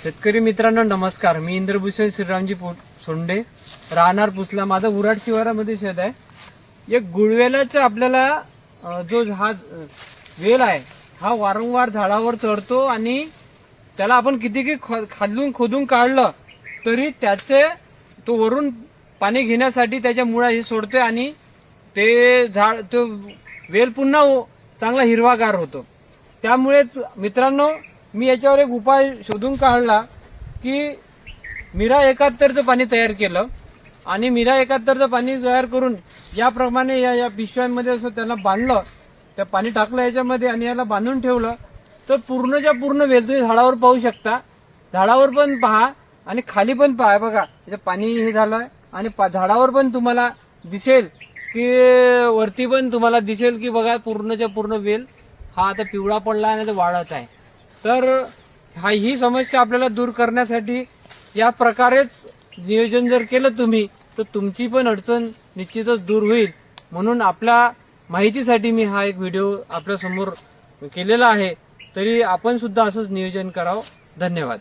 शेतकरी मित्रांनो नमस्कार. मी इंद्रभूषण श्रीरामजी सोंडे, राहणार पुसला. माझा उराड शिवारामध्ये शेत आहे. एक गुळवेलाचा आपल्याला जो हा वेल आहे हा वारंवार झाडावर चढतो आणि त्याला आपण किती खालून खोदून काढलं तरी त्याचे तो वरून पाणी घेण्यासाठी त्याच्या मुळा हे सोडते आणि ते झाड तो वेल पुन्हा चांगला हिरवागार होतो. त्यामुळेच मित्रांनो मी याच्यावर एक उपाय शोधून काढला की मीरा 71चं पाणी तयार केलं आणि मीरा 71चं पाणी तयार करून याप्रमाणे या पिशव्यांमध्ये असं त्याला बांधलं, त्या पाणी टाकलं याच्यामध्ये आणि याला बांधून ठेवलं तर पूर्णच्या पूर्ण वेल तुम्ही झाडावर पाहू शकता. झाडावर पण पहा आणि खाली पण पहा. बघा याचं पाणी हे झालंय आणि झाडावर पण तुम्हाला दिसेल की वरती पण तुम्हाला दिसेल की बघा पूर्णच्या पूर्ण वेल हा आता पिवळा पडला आणि ते वाढत आहे. तर ही समस्या आपल्याला दूर करण्यासाठी या प्रकारेच नियोजन जर केलं तुम्ही तर तुमची पण अडचण निश्चितच दूर होईल. म्हणून आपल्या माहितीसाठी मी हा एक व्हिडिओ आपल्या समोर केलेला आहे. तरी आपण सुद्धा असंच नियोजन करावं. धन्यवाद.